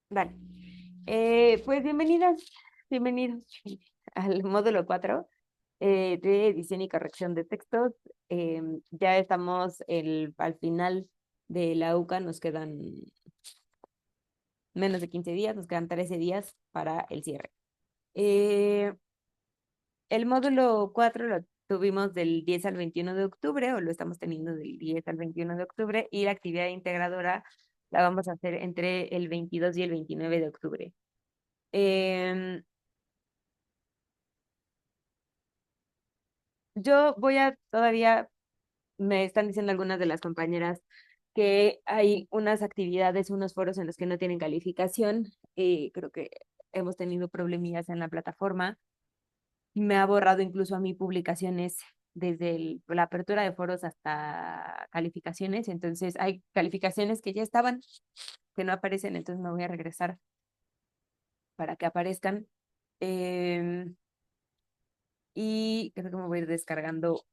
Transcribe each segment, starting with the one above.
Vale. Pues bienvenidos al módulo 4 de edición y corrección de textos. Ya estamos al final de la UCA, nos quedan menos de 15 días, nos quedan 13 días para el cierre. Eh, el módulo 4 lo tuvimos del 10 al 21 de octubre, o lo estamos teniendo del 10 al 21 de octubre, y la actividad integradora la vamos a hacer entre el 22 y el 29 de octubre. Em, Yo voy a todavía, me están diciendo algunas de las compañeras que hay unas actividades, unos foros en los que no tienen calificación. Creo que hemos tenido problemillas en la plataforma. Me ha borrado incluso a mí publicaciones desde la apertura de foros hasta calificaciones. Entonces hay calificaciones que ya estaban, que no aparecen, entonces me voy a regresar para que aparezcan. Em, y creo que me voy a ir descargando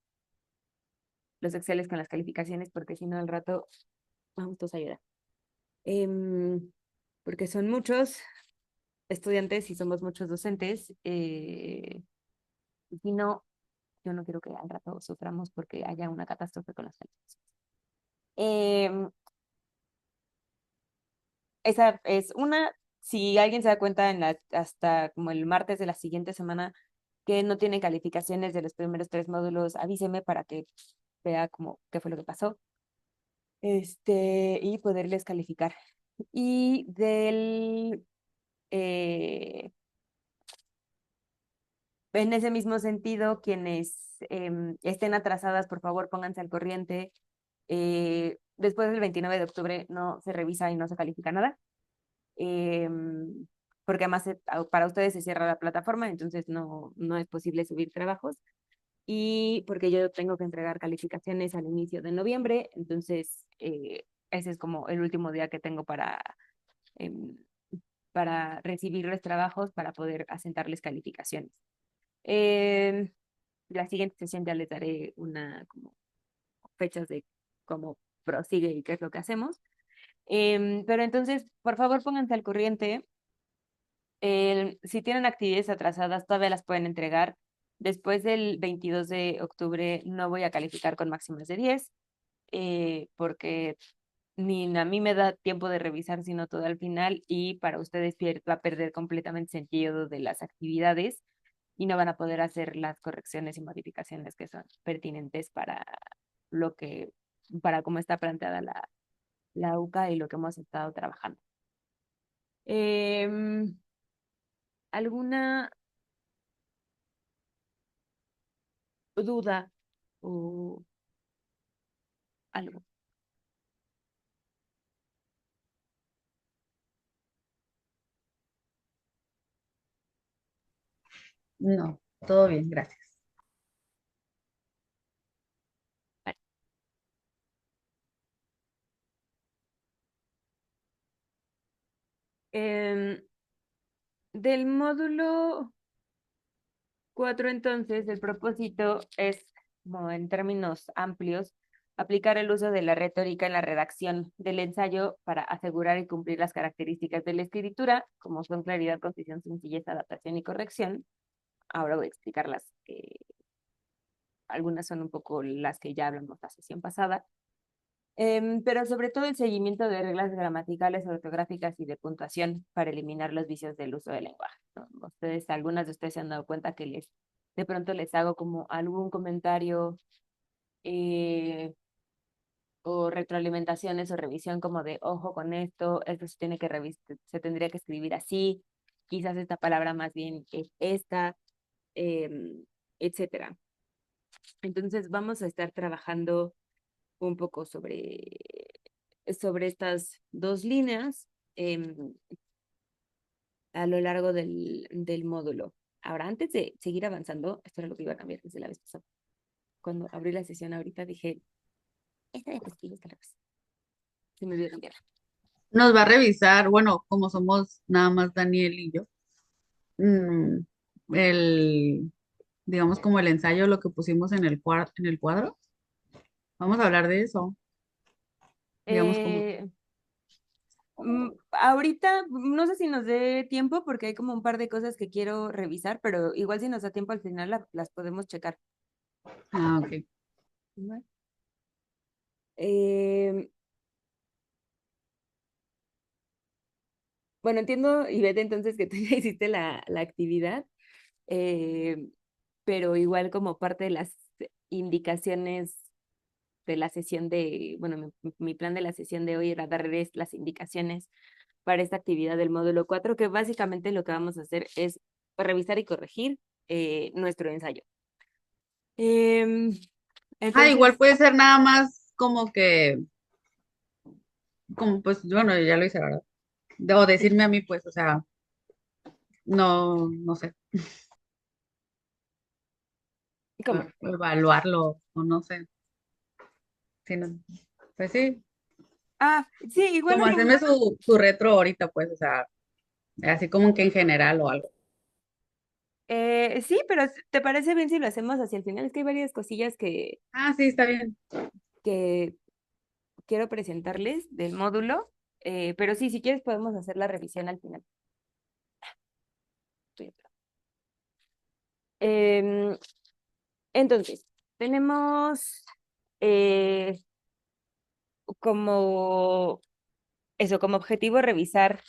los Exceles con las calificaciones porque si no al rato vamos todos a ayudar. Porque son muchos estudiantes y somos muchos docentes. Y si no, yo no quiero que al rato suframos porque haya una catástrofe con las calificaciones. Em, Esa es una. Si alguien se da cuenta hasta como el martes de la siguiente semana que no tiene calificaciones de los primeros 3 módulos, avíseme para que vea como qué fue lo que pasó. Y poderles calificar. Y eh, en ese mismo sentido, quienes estén atrasadas, por favor, pónganse al corriente. Después del 29 de octubre no se revisa y no se califica nada, porque además para ustedes se cierra la plataforma, entonces no es posible subir trabajos. Y porque yo tengo que entregar calificaciones al inicio de noviembre, entonces ese es como el último día que tengo em, para recibir los trabajos para poder asentarles calificaciones. Eh, la siguiente sesión ya les daré una como fechas de cómo prosigue y qué es lo que hacemos. Pero entonces, por favor, pónganse al corriente. Si tienen actividades atrasadas, todavía las pueden entregar. Después del 22 de octubre no voy a calificar con máximas de 10, porque ni a mí me da tiempo de revisar, sino todo al final, y para ustedes va a perder completamente sentido de las actividades y no van a poder hacer las correcciones y modificaciones que son pertinentes lo que, para cómo está planteada la UCA y lo que hemos estado trabajando. Em, ¿Alguna duda o algo? No, todo bien, gracias. Vale. Em, Del módulo 4, entonces, el propósito es, como en términos amplios, aplicar el uso de la retórica en la redacción del ensayo para asegurar y cumplir las características de la escritura, como son claridad, concisión, sencillez, adaptación y corrección. Ahora voy a explicarlas, que algunas son un poco las que ya hablamos la sesión pasada. Pero sobre todo el seguimiento de reglas gramaticales, ortográficas y de puntuación para eliminar los vicios del uso del lenguaje, ¿no? Algunas de ustedes se han dado cuenta que de pronto les hago como algún comentario eh, o retroalimentaciones o revisión como de, ojo con esto se tiene que se tendría que escribir así, quizás esta palabra más bien es esta, etcétera. Entonces vamos a estar trabajando un poco sobre estas 2 líneas a lo largo del módulo. Ahora, antes de seguir avanzando, esto era lo que iba a cambiar desde la vez pasada. Cuando abrí la sesión ahorita dije, esta diapositiva está la vez. Se me olvidó cambiarla. Nos va a revisar, bueno, como somos nada más Daniel y yo, mm, el, digamos como el ensayo, lo que pusimos en en el cuadro. Vamos a hablar de eso, digamos como, Eh, Ahorita no sé si nos dé tiempo porque hay como un par de cosas que quiero revisar, pero igual si nos da tiempo al final las podemos checar. Ah, ok. ¿Va? Em, bueno, entiendo, Ivette, entonces que tú ya hiciste la actividad, em, pero igual como parte de las indicaciones de la sesión de, bueno, mi plan de la sesión de hoy era darles las indicaciones para esta actividad del módulo 4 que básicamente lo que vamos a hacer es revisar y corregir nuestro ensayo. Em, Ah, igual entonces, puede ser nada más como que, como pues, bueno, ya lo hice, ¿verdad? O sí, decirme a mí, pues, o sea, no, no sé, ¿cómo? evaluarlo, o no sé, sino, pues sí, Ah, sí, igual como hacemos. hacerme su retro ahorita, pues, o sea, así como que en general o algo. Sí, pero ¿te parece bien si lo hacemos hacia el final? Es que hay varias cosillas Ah, sí, está bien. que quiero presentarles del módulo, pero sí, si quieres podemos hacer la revisión al final. Estoy atrás. Em, entonces, tenemos eh, como eso, como objetivo revisar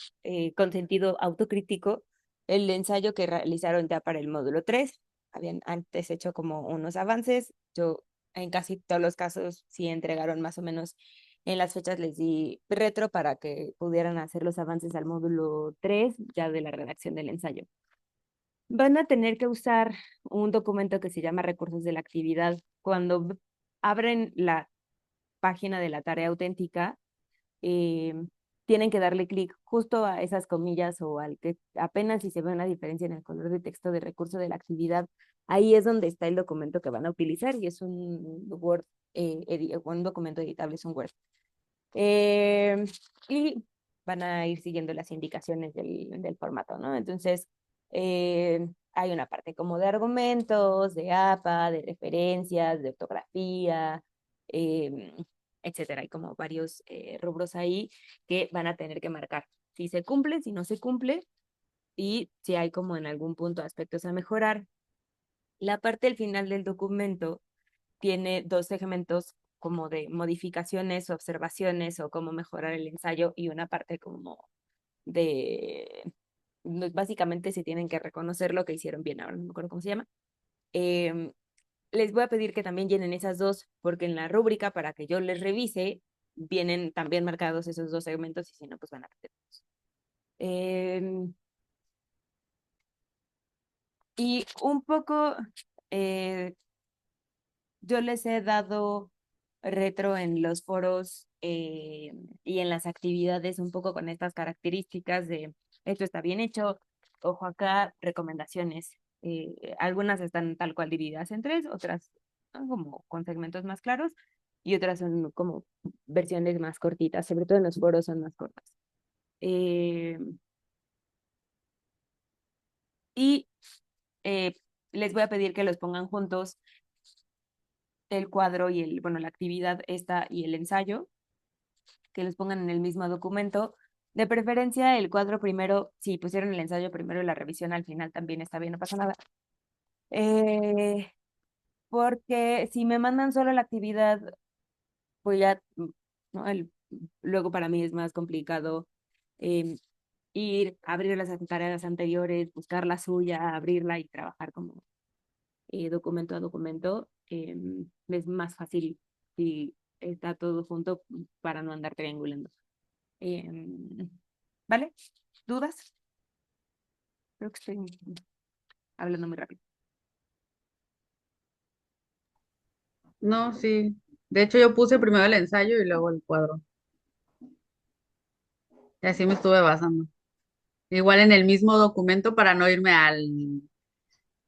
con sentido autocrítico el ensayo que realizaron ya para el módulo 3. Habían antes hecho como unos avances. Yo en casi todos los casos sí entregaron más o menos en las fechas, les di retro para que pudieran hacer los avances al módulo 3 ya de la redacción del ensayo. Van a tener que usar un documento que se llama recursos de la actividad. Cuando abren la página de la tarea auténtica, eh, tienen que darle clic justo a esas comillas o al que apenas si se ve una diferencia en el color de texto de recurso de la actividad, ahí es donde está el documento que van a utilizar y es un Word, un documento editable, es un Word. Eh, y van a ir siguiendo las indicaciones del formato, ¿no? Entonces, hay una parte como de argumentos, de APA, de referencias, de ortografía, eh, etcétera. Hay como varios rubros ahí que van a tener que marcar si se cumple, si no se cumple y si hay como en algún punto aspectos a mejorar. La parte del final del documento tiene dos segmentos como de modificaciones, observaciones o cómo mejorar el ensayo y una parte como de, básicamente se tienen que reconocer lo que hicieron bien, ahora no me acuerdo cómo se llama. Em, Les voy a pedir que también llenen esas dos, porque en la rúbrica para que yo les revise, vienen también marcados esos dos segmentos y si no, pues van a perder. Em, y un poco, eh, yo les he dado retro en los foros y en las actividades un poco con estas características de esto está bien hecho, ojo acá, recomendaciones. Algunas están tal cual divididas en tres, otras son como con segmentos más claros y otras son como versiones más cortitas, sobre todo en los foros son más cortas. Eh, y eh, Les voy a pedir que los pongan juntos el cuadro y bueno, la actividad esta y el ensayo que los pongan en el mismo documento. De preferencia, el cuadro primero, si pusieron el ensayo primero y la revisión al final también está bien, no pasa nada. Eh, Porque si me mandan solo la actividad, pues ya, ¿no? Luego para mí es más complicado eh, ir, abrir las tareas anteriores, buscar la suya, abrirla y trabajar como documento a documento. Es más fácil si está todo junto para no andar triangulando. Em, ¿Vale? ¿Dudas? Creo que estoy hablando muy rápido. No, sí. De hecho, yo puse primero el ensayo y luego el cuadro. Y así me estuve basando. Igual en el mismo documento para no irme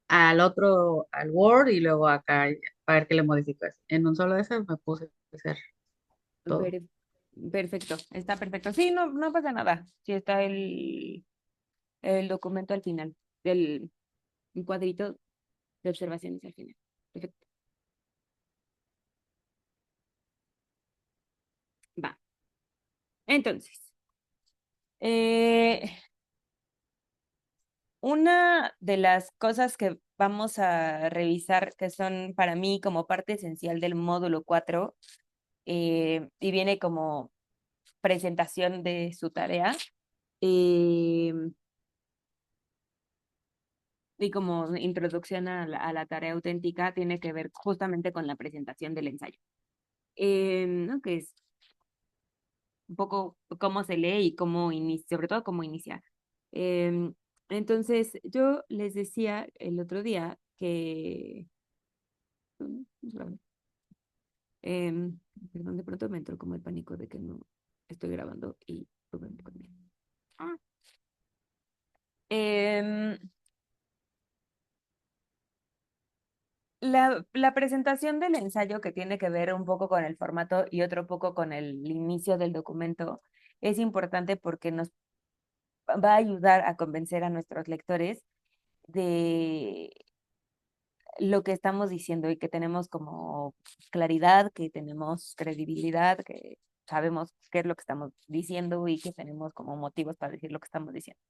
al otro, al Word y luego acá para ver qué le modificas. En un solo de esos me puse a hacer todo. Per- Perfecto, está perfecto. Sí, no, no pasa nada. Sí está el documento al final, del un cuadrito de observaciones al final. Perfecto. Va. Entonces. Eh, una de las cosas que vamos a revisar, que son para mí como parte esencial del módulo 4, y viene como presentación de su tarea, eh, y como introducción a la tarea auténtica, tiene que ver justamente con la presentación del ensayo, ¿no? Que es un poco cómo se lee y cómo inicia, sobre todo cómo inicia. Em, entonces, yo les decía el otro día que, em, perdón, de pronto me entró como el pánico de que no estoy grabando y tuve un poco de miedo. Ah. Em, la presentación del ensayo, que tiene que ver un poco con el formato y otro poco con el inicio del documento, es importante porque nos va a ayudar a convencer a nuestros lectores de lo que estamos diciendo y que tenemos como claridad, que tenemos credibilidad, que sabemos qué es lo que estamos diciendo y que tenemos como motivos para decir lo que estamos diciendo.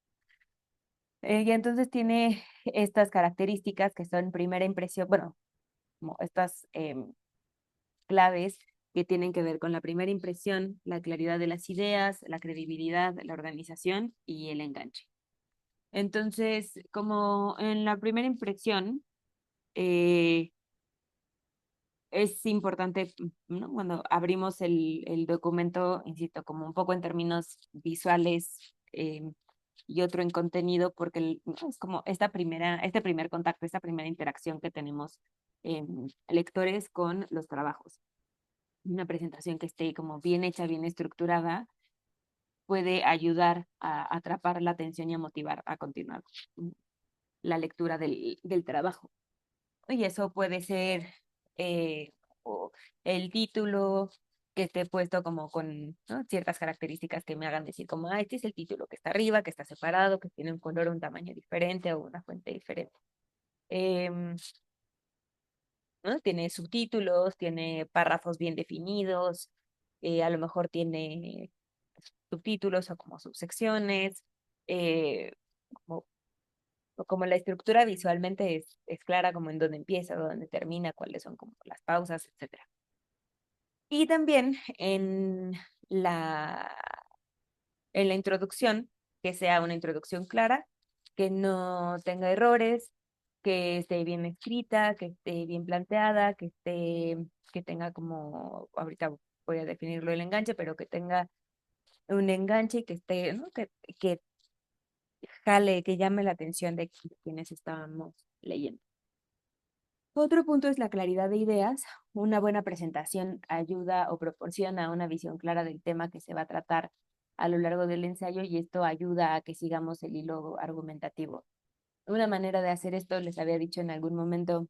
Y entonces tiene estas características que son primera impresión, bueno, como estas claves que tienen que ver con la primera impresión, la claridad de las ideas, la credibilidad, la organización y el enganche. Entonces, como en la primera impresión, eh, es importante, ¿no? Cuando abrimos el documento, insisto, como un poco en términos visuales, y otro en contenido, porque ¿no? Es como este primer contacto, esta primera interacción que tenemos lectores con los trabajos. Una presentación que esté como bien hecha, bien estructurada, puede ayudar a atrapar la atención y a motivar a continuar la lectura del trabajo. Y eso puede ser o el título que esté puesto como con, ¿no? ciertas características que me hagan decir como, este es el título que está arriba, que está separado, que tiene un color o un tamaño diferente o una fuente diferente. Em, ¿No? Tiene subtítulos, tiene párrafos bien definidos, a lo mejor tiene subtítulos o como subsecciones, eh, como o como la estructura visualmente es clara, como en dónde empieza, dónde termina, cuáles son como las pausas, etcétera. Y también la, en la introducción, que sea una introducción clara, que no tenga errores, que esté bien escrita, que esté bien planteada, que tenga como, ahorita voy a definirlo el enganche, pero que tenga un enganche y que esté, ¿no? Que jale, que llame la atención de quienes estábamos leyendo. Otro punto es la claridad de ideas. Una buena presentación ayuda o proporciona una visión clara del tema que se va a tratar a lo largo del ensayo y esto ayuda a que sigamos el hilo argumentativo. Una manera de hacer esto, les había dicho en algún momento,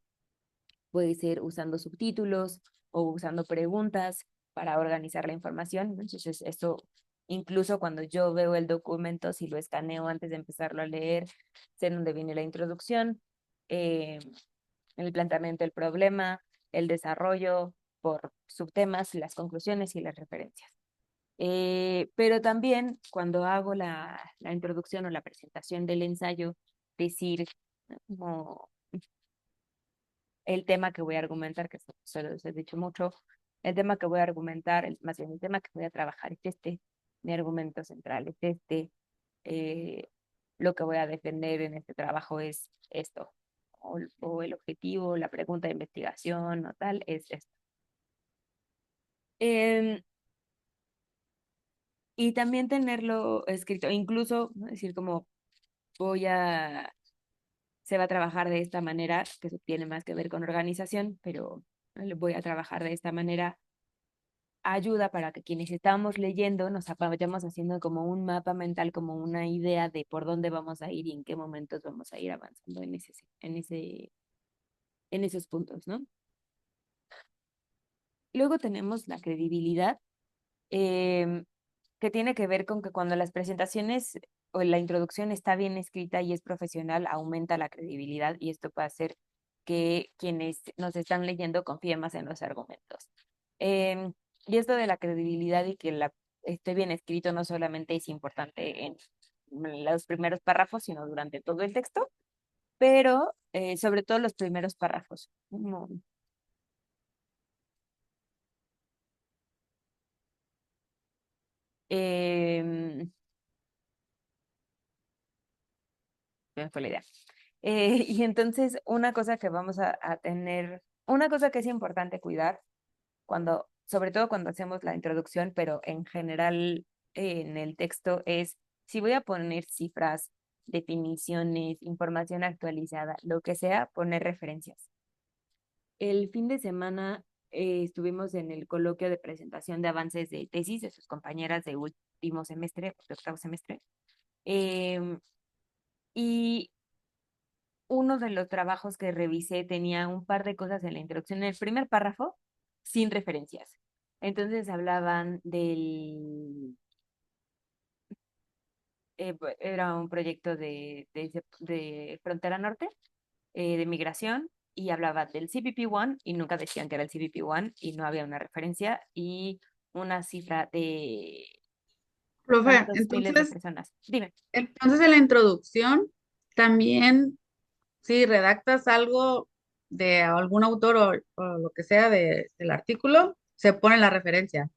puede ser usando subtítulos o usando preguntas para organizar la información. Entonces, esto incluso cuando yo veo el documento, si lo escaneo antes de empezarlo a leer, sé dónde viene la introducción, eh, el planteamiento del problema, el desarrollo por subtemas, las conclusiones y las referencias. Pero también cuando hago la introducción o la presentación del ensayo, decir como el tema que voy a argumentar, que se los he dicho mucho, el tema que voy a argumentar, más bien el tema que voy a trabajar es este, mi argumento central es este, eh, lo que voy a defender en este trabajo es esto, o el objetivo, la pregunta de investigación o tal, es esto. Em, y también tenerlo escrito, incluso, ¿no? Decir como voy a, se va a trabajar de esta manera, que eso tiene más que ver con organización, pero ¿no? Voy a trabajar de esta manera ayuda para que quienes estamos leyendo nos vayamos haciendo como un mapa mental, como una idea de por dónde vamos a ir y en qué momentos vamos a ir avanzando en esos puntos, ¿no? Luego tenemos la credibilidad, em, que tiene que ver con que cuando las presentaciones o la introducción está bien escrita y es profesional, aumenta la credibilidad y esto puede hacer que quienes nos están leyendo confíen más en los argumentos. Em, y esto de la credibilidad y que esté bien escrito no solamente es importante en los primeros párrafos, sino durante todo el texto, pero sobre todo los primeros párrafos. Em, Se me fue la idea. Y entonces, una cosa que vamos a tener, una cosa que es importante cuidar cuando, sobre todo cuando hacemos la introducción, pero en general en el texto es, si voy a poner cifras, definiciones, información actualizada, lo que sea, poner referencias. El fin de semana estuvimos en el coloquio de presentación de avances de tesis de sus compañeras de último semestre, de octavo semestre, em, y uno de los trabajos que revisé tenía un par de cosas en la introducción, en el primer párrafo, sin referencias. Entonces hablaban era un proyecto de Frontera Norte, de migración, y hablaba del CBP-1 y nunca decían que era el CBP-1 y no había una referencia y una cifra de Profe, tantos miles de entonces, personas. Dime. entonces en la introducción también, si redactas algo de algún autor o lo que sea del artículo, se pone la referencia.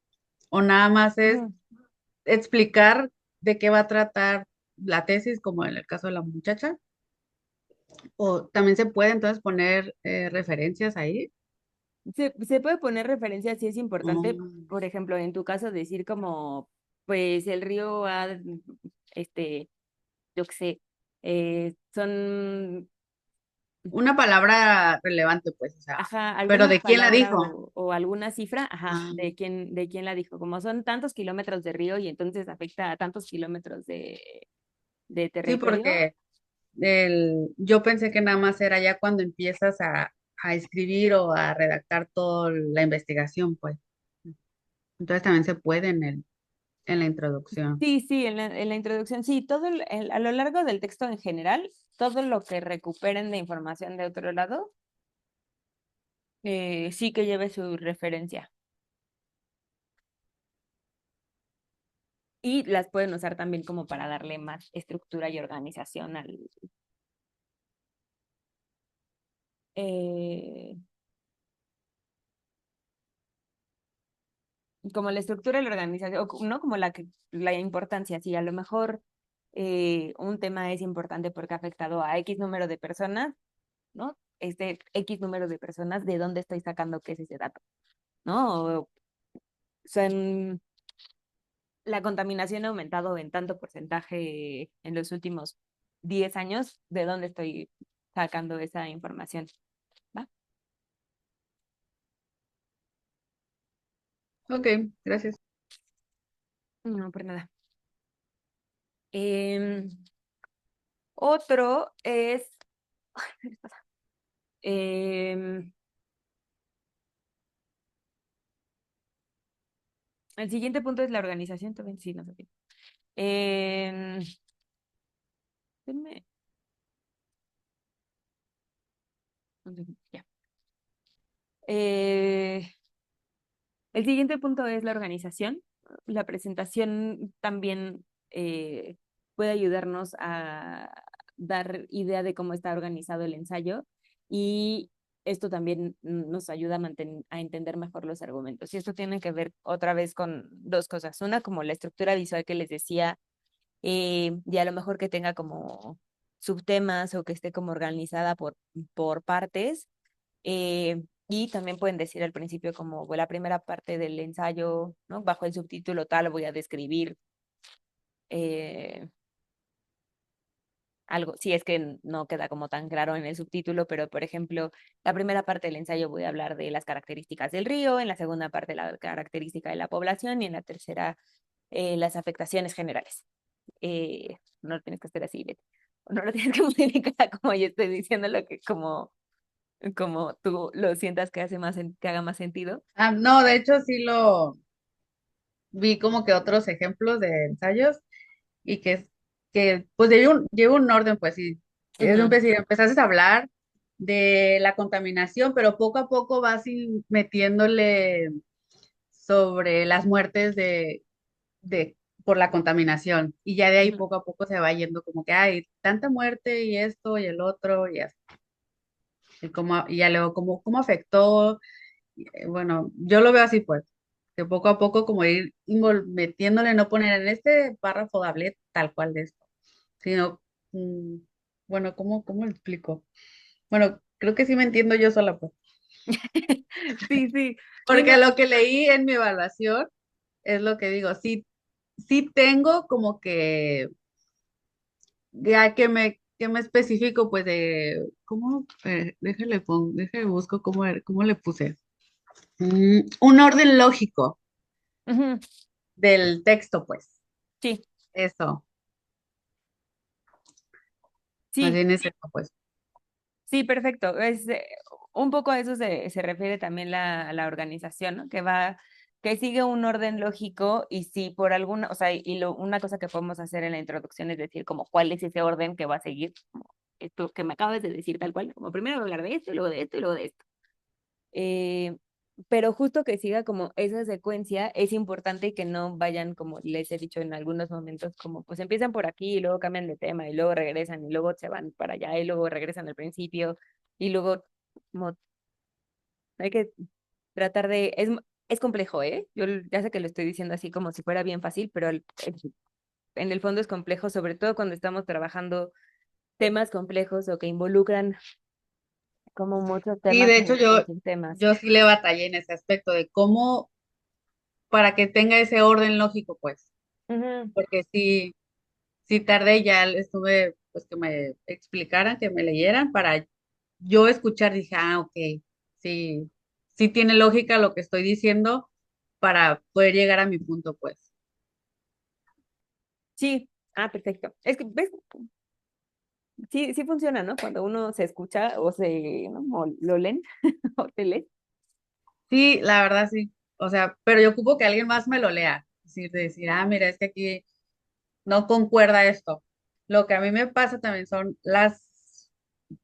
O nada más es Ujú. explicar de qué va a tratar la tesis, como en el caso de la muchacha. O también se puede entonces poner referencias ahí. Se puede poner referencia si es importante, Mm. por ejemplo, en tu caso decir como, pues el río este, yo qué sé, son, Una palabra relevante, pues, o sea, ajá, pero alguna ¿de quién la palabra dijo? o alguna cifra, ajá, Ah, de quién la dijo, como son tantos kilómetros de río y entonces afecta a tantos kilómetros de sí, territorio. porque yo pensé que nada más era ya cuando empiezas a escribir o a redactar toda la investigación, pues. Entonces también se puede en la introducción. Sí, sí, en la introducción, sí, a lo largo del texto en general, todo lo que recuperen de información de otro lado, sí que lleve su referencia. Y las pueden usar también como para darle más estructura y organización eh, como la estructura y la organización, no como la importancia, sí, a lo mejor un tema es importante porque ha afectado a X número de personas, ¿no? Este X número de personas, ¿de dónde estoy sacando qué es ese dato? ¿No? O son, la contaminación ha aumentado en tanto porcentaje en los últimos 10 años, ¿de dónde estoy sacando esa información? ¿Va? Ok, gracias. No, por nada. Em, Otro es, em, el siguiente punto es la organización, también sí, no sé qué. Em, Denme un segundo, ya. Eh, el siguiente punto es la organización. La presentación también puede ayudarnos a dar idea de cómo está organizado el ensayo y esto también nos ayuda a entender mejor los argumentos. Y esto tiene que ver otra vez con dos cosas. Una, como la estructura visual que les decía, y a lo mejor que tenga como subtemas o que esté como organizada por partes. Y también pueden decir al principio como la primera parte del ensayo, ¿no? Bajo el subtítulo tal voy a describir eh, algo, si es que no queda como tan claro en el subtítulo, pero por ejemplo, la primera parte del ensayo voy a hablar de las características del río, en la segunda parte la característica de la población y en la tercera las afectaciones generales. No lo tienes que hacer así, Betty. No lo tienes que modificar como yo estoy diciendo lo que como tú lo sientas que que haga más sentido. Ah, no, de hecho sí lo vi como que otros ejemplos de ensayos y que pues lleva un orden, pues sí. Ujú. Empezaste a hablar de la contaminación, pero poco a poco vas metiéndole sobre las muertes de, por la contaminación. Y ya de ahí Ujú. poco a poco se va yendo como que hay tanta muerte y esto y el otro y así. Y ya luego cómo afectó. Bueno, yo lo veo así pues, que poco a poco como ir metiéndole, no poner en este párrafo de hablé tal cual de esto, sino, mm, bueno, ¿cómo lo explico? Bueno, creo que sí me entiendo yo sola pues, Sí, sí, sí, porque no. lo que leí en mi evaluación es lo que digo, sí, sí tengo como que, ya que me especifico pues de, ¿cómo? Déjale busco cómo le puse. Un orden lógico Ujú. del texto, pues. Sí, Eso, más sí, bien es eso, pues. sí, perfecto. Un poco a eso se refiere también la organización, ¿no? Que sigue un orden lógico y si por alguna, o sea, una cosa que podemos hacer en la introducción es decir como cuál es ese orden que va a seguir, como esto que me acabas de decir tal cual, como primero voy a hablar de esto, y luego de esto, y luego de esto. Eh, pero justo que siga como esa secuencia es importante y que no vayan, como les he dicho en algunos momentos, como pues empiezan por aquí y luego cambian de tema y luego regresan y luego se van para allá y luego regresan al principio y luego como hay que tratar de... Es complejo, ¿eh? Ya sé que lo estoy diciendo así como si fuera bien fácil, pero en el fondo es complejo, sobre todo cuando estamos trabajando temas complejos o que involucran como muchos Sí, temas de hecho en sus temas. yo sí le batallé en ese aspecto de cómo, para que tenga ese orden lógico, pues. Ujú. Porque sí tardé, ya estuve, pues que me explicaran, que me leyeran para yo escuchar, dije, ok, sí, sí tiene lógica lo que estoy diciendo para poder llegar a mi punto, pues. Sí, perfecto. Es que, ¿ves? Sí, sí funciona, ¿no? Cuando uno se escucha o ¿no? O lo leen o te lee. Sí, la verdad sí. O sea, pero yo ocupo que alguien más me lo lea. Es decir, de decir, mira, es que aquí no concuerda esto. Lo que a mí me pasa también son las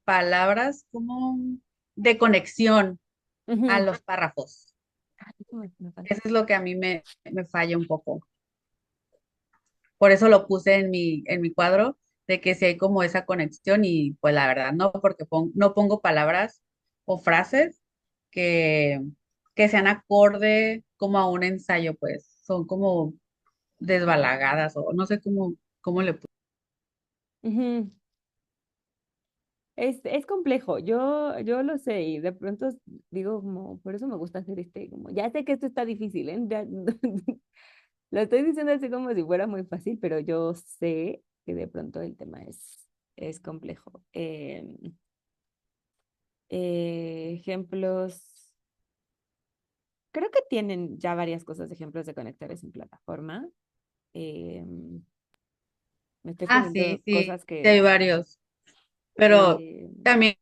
palabras como de conexión a Ujú. los párrafos. Eso me falta. Eso es lo que a mí me falla un poco. Por eso lo puse en mi cuadro, de que si hay como esa conexión y pues la verdad no, porque no pongo palabras o frases que, que sean acorde como a un ensayo, pues son como desbalagadas o no sé cómo le puse. Ujú. Es complejo, yo lo sé y de pronto digo como, por eso me gusta hacer como, ya sé que esto está difícil, ¿eh? Lo estoy diciendo así como si fuera muy fácil, pero yo sé que de pronto el tema es complejo. Ejemplos, creo que tienen ya varias cosas de ejemplos de conectores en plataforma. Em, Me estoy Ah, sí, poniendo sí, cosas sí hay varios, pero que también